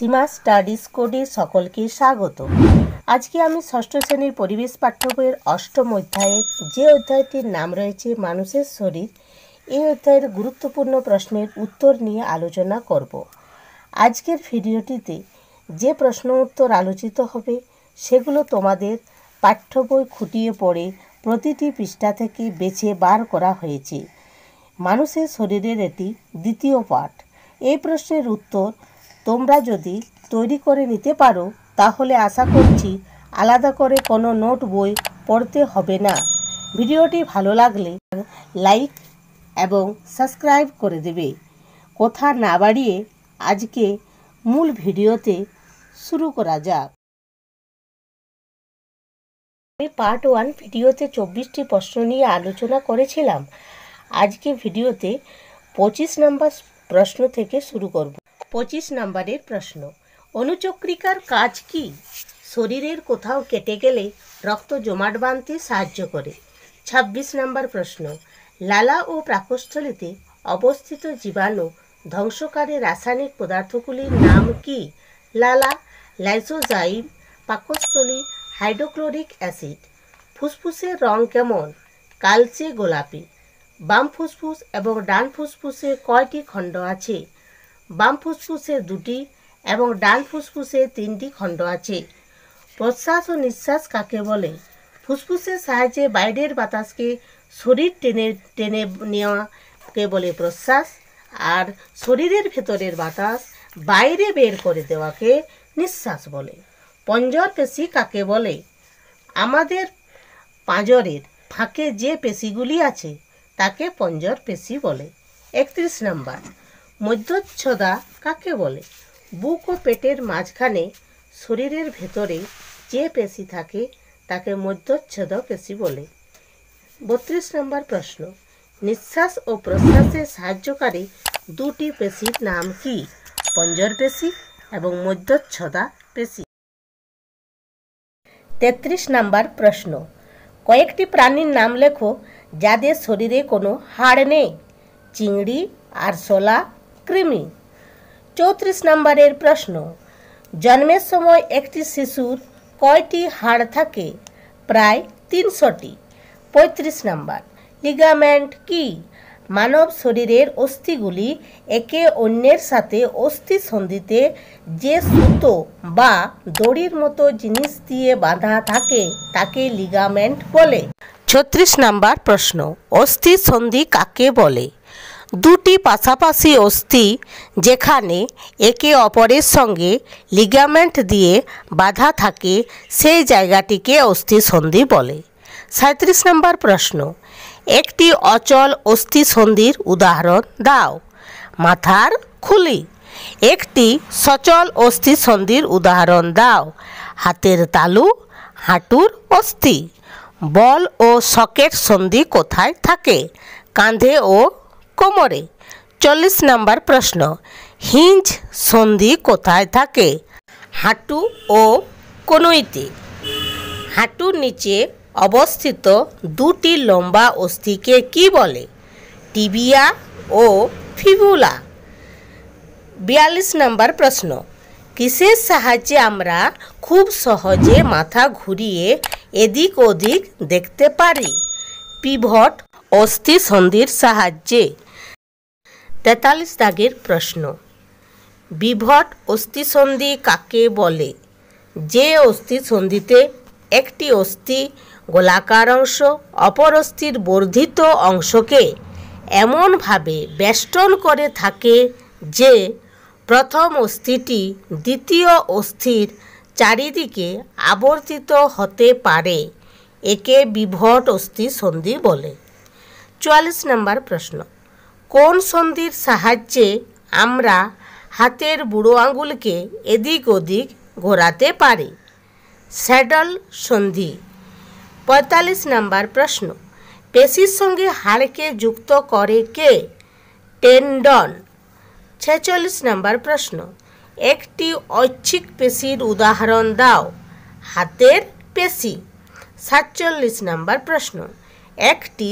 সীমা studies কোডে সকলকে স্বাগত। আজকে আমি ষষ্ঠ শ্রেণীর পরিবেশ পাঠ্য বইয়ের অষ্টম অধ্যায়ের যে অধ্যায়টির নাম রয়েছে মানুষের শরীর, এই অধ্যায়ের গুরুত্বপূর্ণ প্রশ্নের উত্তর নিয়ে আলোচনা করব। আজকের ভিডিওটিতে যে প্রশ্ন উত্তর আলোচিত হবে সেগুলো তোমাদের পাঠ্য বই খুঁটিয়ে পড়ে প্রতিটি পৃষ্ঠা থেকে বেছে বার করা হয়েছে। মানুষের শরীরের এটি দ্বিতীয় পাঠ। এই প্রশ্নের উত্তর তোমরা যদি তৈরি করে নিতে পারো তাহলে আশা করছি আলাদা করে কোনো নোট বই পড়তে হবে না। ভিডিওটি ভালো লাগলে লাইক এবং সাবস্ক্রাইব করে দেবে। কথা না বাড়িয়ে আজকে মূল ভিডিওতে শুরু করা যাক। আমি পার্ট 1 ভিডিওতে 24টি প্রশ্ন নিয়ে আলোচনা করেছিলাম। আজকে ভিডিওতে 25 নম্বর প্রশ্ন থেকে শুরু করব। 25 নম্বরের প্রশ্ন, অনুচক্রিকার কাজ কি? শরীরের কোথাও কেটে গেলে রক্ত জমাট বাঁধতে সাহায্য করে। 26 নম্বর প্রশ্ন, লালা ও পাকস্থলীতে অবস্থিত জীবাণু ধ্বংসকারী রাসায়নিক পদার্থগুলির নাম কি? লালা, লাইসোজাইম, পাকস্থলী, হাইড্রোক্লোরিক অ্যাসিড। ফুসফুসের রং কেমন? কালচে গোলাপি। বাম ফুসফুস এবং ডান ফুসফুসে কয়টি খণ্ড আছে? বাম ফুসফুসে 2টি এবং ডান ফুসফুসে 3টি খণ্ড আছে। প্রশ্বাস ও নিঃশ্বাস কাকে বলে? ফুসফুসের সাহায্যে বাইরের বাতাসকে শরীর টেনে টেনে নেওয়াকে বলে প্রশ্বাস, আর শরীরের ভেতরের বাতাস বাইরে বের করে দেওয়াকে নিঃশ্বাস বলে। পঞ্জর পেশি কাকে বলে? আমাদের পাঁজরের ফাঁকে যে পেশিগুলি আছে তাকে পঞ্জর পেশি বলে। 31 নম্বর, মধ্যচ্ছদা কাকে বলে? বুক ও পেটের মাঝখানে শরীরের ভেতরে যে পেশি থাকে তাকে মধ্যচ্ছদ পেশি বলে। 32 নম্বর প্রশ্ন, নিঃশ্বাস ও প্রশ্বাসে সাহায্যকারী 2টি পেশির নাম কি? পঞ্জর পেশি এবং মধ্যচ্ছদা পেশি। 33 নম্বর প্রশ্ন, কয়েকটি প্রাণীর নাম লেখো যাদের শরীরে কোনো হাড় নেই। চিংড়ি, আরশোলা, কৃমি। 34 নম্বরের প্রশ্ন, জন্মের সময় একটি শিশুর কয়টি হাড় থাকে? প্রায় 300টি। 35 নম্বর, লিগামেন্ট কি? মানব শরীরের অস্থিগুলি একে অন্যের সাথে অস্থি সন্ধিতে যে সুতো বা দড়ির মতো জিনিস দিয়ে বাঁধা থাকে তাকে লিগামেন্ট বলে। 36 নম্বর প্রশ্ন, অস্থি সন্ধি কাকে বলে? 2টি পাশাপাশি অস্থি যেখানে একে অপরের সঙ্গে লিগামেন্ট দিয়ে বাঁধা থাকে সেই জায়গাটিকে অস্থি সন্ধি বলে। 37 নম্বর প্রশ্ন, একটি অচল অস্থি সন্ধির উদাহরণ দাও। মাথার খুলি। একটি সচল অস্থি সন্ধির উদাহরণ দাও। হাতের তালু, হাঁটুর অস্থি। বল ও সকেট সন্ধি কোথায় থাকে? কাঁধে ও কোমরে। 40 নম্বর প্রশ্ন, হিঞ্জ সন্ধি কোথায় থাকে? হাঁটু ও কনুইতে। হাঁটুর নিচে অবস্থিত 2টি লম্বা অস্থিকে কি বলে? টিবিয়া ও ফিবুলা। 42 নম্বর প্রশ্ন, কিসের সাহায্যে আমরা খুব সহজে মাথা ঘুরিয়ে এদিক ওদিক দেখতে পারি? পিভট অস্থি সন্ধির সাহায্যে। 43 দাগের প্রশ্ন, বিভট অস্থি সন্ধি কাকে বলে? যে অস্থি সন্ধিতে একটি অস্থি গোলাকার অংশ অপর অস্থির বর্ধিত অংশকে এমনভাবে বেষ্টন করে থাকে যে প্রথম অস্থিটি দ্বিতীয় অস্থির চারিদিকে আবর্তিত হতে পারে, একে বিভট অস্থি সন্ধি বলে। 44 নম্বর প্রশ্ন, কোন সন্ধির সাহায্যে আমরা হাতের বুড়ো আঙুলকে এদিক ওদিক ঘোরাতে পারি? স্যাডল সন্ধি। 45 নম্বর প্রশ্ন, পেশির সঙ্গে হাড়কে যুক্ত করে কে? টেন্ডন। 46 নম্বর প্রশ্ন, একটি ঐচ্ছিক পেশির উদাহরণ দাও। হাতের পেশি। 47 নম্বর প্রশ্ন, একটি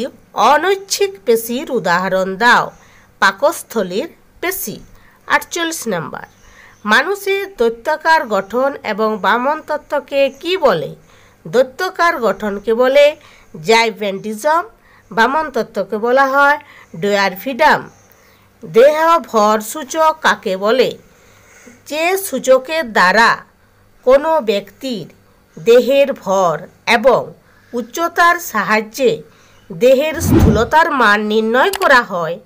অনৈচ্ছিক পেশির উদাহরণ দাও। পাকস্থলীর পেশি। 48 নম্বর, মানুষের দৈত্যাকার গঠন এবং বামন তত্ত্বকে কি বলে? দৈত্যাকার গঠনকে বলে জাইভেন্টিজম, বামন তত্ত্বকে বলা হয় ডোয়ারফিডাম। দেহ ভর সূচক কাকে বলে? যে সূচকের দ্বারা কোনো ব্যক্তির দেহের ভর এবং উচ্চতার সাহায্যে দেহের স্থূলতার মান নির্ণয় করা হয়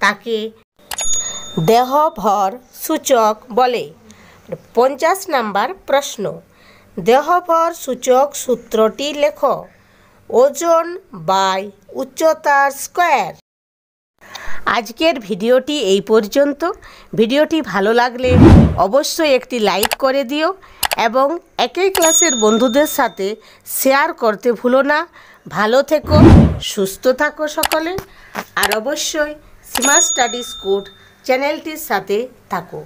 তাকে দেহ ভর সূচক বলে। 50 নম্বর প্রশ্ন, দেহ ভর সূচক সূত্রটি লেখো। ওজন বাই উচ্চতার স্কয়ার। আজকের ভিডিওটি এই পর্যন্ত। ভিডিওটি ভালো লাগলে অবশ্যই একটি লাইক করে দিও এবং একই ক্লাসের বন্ধুদের সাথে শেয়ার করতে ভুলো না। ভালো থেকো, সুস্থ থাকো সকলে, আর অবশ্যই সীমা স্টাডি স্কুল চ্যানেলটির সাথে থাকো।